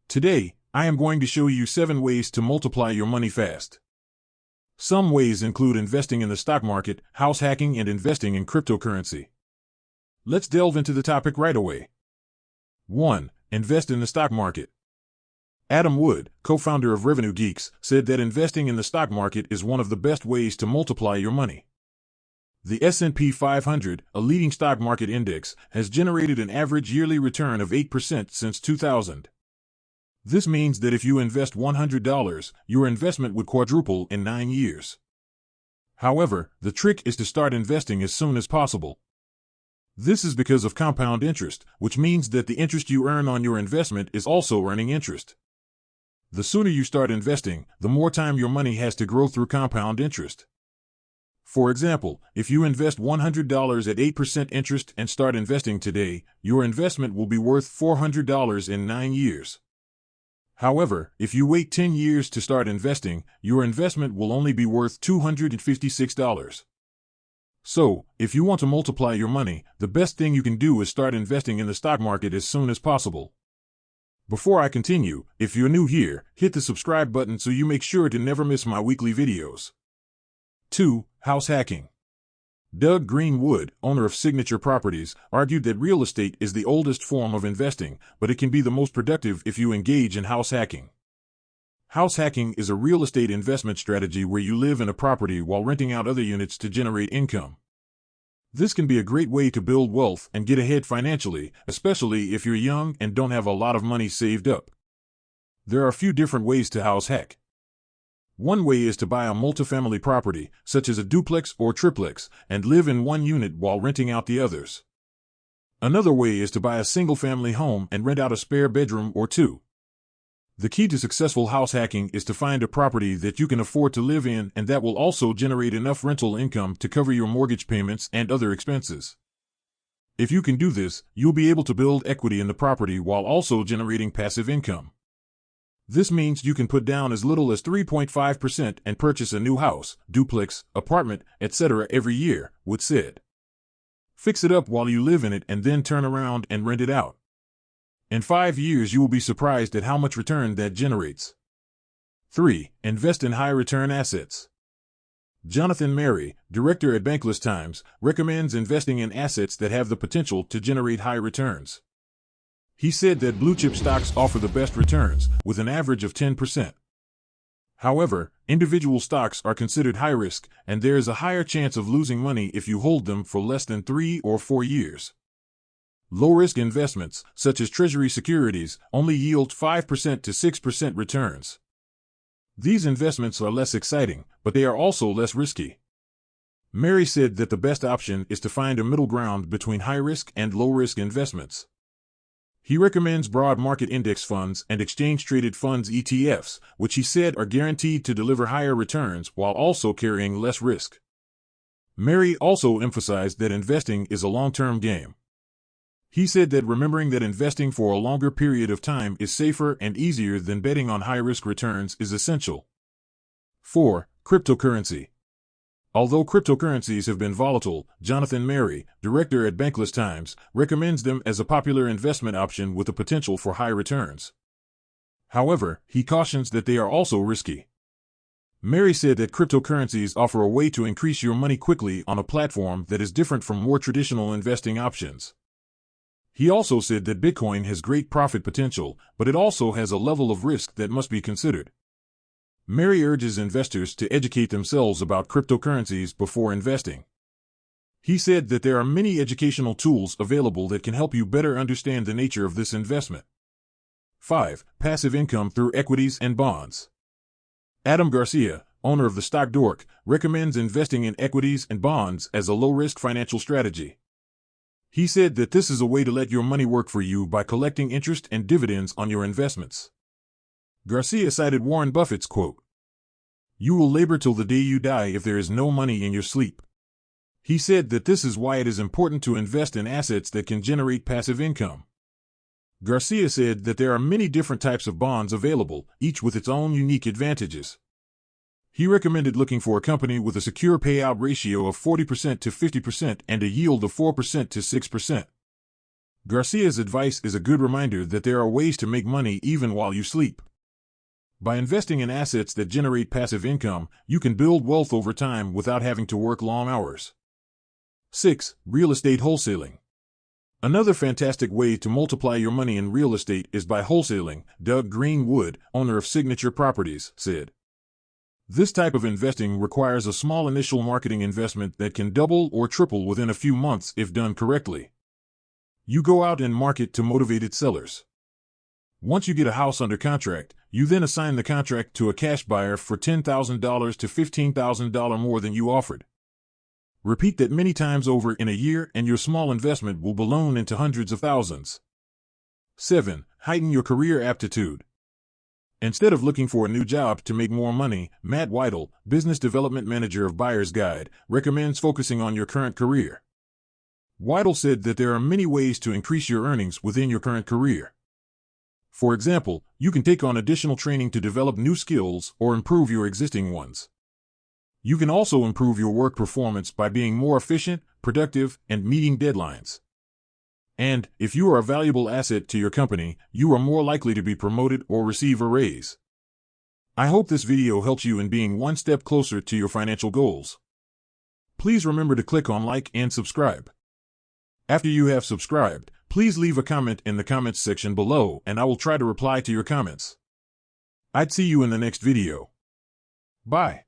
Today, I am going to show you 7 ways to multiply your money fast. Some ways include investing in the stock market, house hacking, and investing in cryptocurrency. Let's delve into the topic right away. 1. Invest in the stock market. Adam Wood, co-founder of Revenue Geeks, said that investing in the stock market is one of the best ways to multiply your money. The S&P 500, a leading stock market index, has generated an average yearly return of 8% since 2000. This means that if you invest $100, your investment would quadruple in 9 years. However, the trick is to start investing as soon as possible. This is because of compound interest, which means that the interest you earn on your investment is also earning interest. The sooner you start investing, the more time your money has to grow through compound interest. For example, if you invest $100 at 8% interest and start investing today, your investment will be worth $400 in 9 years. However, if you wait 10 years to start investing, your investment will only be worth $256. So, if you want to multiply your money, the best thing you can do is start investing in the stock market as soon as possible. Before I continue, if you're new here, hit the subscribe button so you make sure to never miss my weekly videos. 2. House hacking. Doug Greenwood, owner of Signature Properties, argued that real estate is the oldest form of investing, but it can be the most productive if you engage in house hacking. House hacking is a real estate investment strategy where you live in a property while renting out other units to generate income. This can be a great way to build wealth and get ahead financially, especially if you're young and don't have a lot of money saved up. There are a few different ways to house hack. One way is to buy a multifamily property, such as a duplex or triplex, and live in one unit while renting out the others. Another way is to buy a single-family home and rent out a spare bedroom or two. The key to successful house hacking is to find a property that you can afford to live in and that will also generate enough rental income to cover your mortgage payments and other expenses. If you can do this, you'll be able to build equity in the property while also generating passive income. This means you can put down as little as 3.5% and purchase a new house, duplex, apartment, etc. every year, Wood said. Fix it up while you live in it and then turn around and rent it out. In 5 years you will be surprised at how much return that generates. 3. Invest in high-return assets. Jonathan Mary, director at Bankless Times, recommends investing in assets that have the potential to generate high returns. He said that blue-chip stocks offer the best returns, with an average of 10%. However, individual stocks are considered high risk, and there is a higher chance of losing money if you hold them for less than 3 or 4 years. Low-risk investments, such as Treasury securities, only yield 5% to 6% returns. These investments are less exciting, but they are also less risky. Mary said that the best option is to find a middle ground between high-risk and low-risk investments. He recommends broad market index funds and exchange-traded funds ETFs, which he said are guaranteed to deliver higher returns while also carrying less risk. Mary also emphasized that investing is a long-term game. He said that remembering that investing for a longer period of time is safer and easier than betting on high-risk returns is essential. 4. Cryptocurrency. Although cryptocurrencies have been volatile, Jonathan Mary, director at Bankless Times, recommends them as a popular investment option with the potential for high returns. However, he cautions that they are also risky. Mary said that cryptocurrencies offer a way to increase your money quickly on a platform that is different from more traditional investing options. He also said that Bitcoin has great profit potential, but it also has a level of risk that must be considered. Mary urges investors to educate themselves about cryptocurrencies before investing. He said that there are many educational tools available that can help you better understand the nature of this investment. 5. Passive income through equities and bonds. Adam Garcia, owner of the Stock Dork, recommends investing in equities and bonds as a low-risk financial strategy. He said that this is a way to let your money work for you by collecting interest and dividends on your investments. Garcia cited Warren Buffett's quote, "You will labor till the day you die if there is no money in your sleep." He said that this is why it is important to invest in assets that can generate passive income. Garcia said that there are many different types of bonds available, each with its own unique advantages. He recommended looking for a company with a secure payout ratio of 40% to 50% and a yield of 4% to 6%. Garcia's advice is a good reminder that there are ways to make money even while you sleep. By investing in assets that generate passive income, you can build wealth over time without having to work long hours. 6. Real estate wholesaling. Another fantastic way to multiply your money in real estate is by wholesaling, Doug Greenwood, owner of Signature Properties, said. This type of investing requires a small initial marketing investment that can double or triple within a few months if done correctly. You go out and market to motivated sellers. Once you get a house under contract, you then assign the contract to a cash buyer for $10,000 to $15,000 more than you offered. Repeat that many times over in a year and your small investment will balloon into hundreds of thousands. 7. Heighten your career aptitude. Instead of looking for a new job to make more money, Matt Weidel, business development manager of Buyer's Guide, recommends focusing on your current career. Weidel said that there are many ways to increase your earnings within your current career. For example, you can take on additional training to develop new skills or improve your existing ones. You can also improve your work performance by being more efficient, productive, and meeting deadlines. And, if you are a valuable asset to your company, you are more likely to be promoted or receive a raise. I hope this video helps you in being one step closer to your financial goals. Please remember to click on like and subscribe. After you have subscribed, please leave a comment in the comments section below and I will try to reply to your comments. I'd see you in the next video. Bye.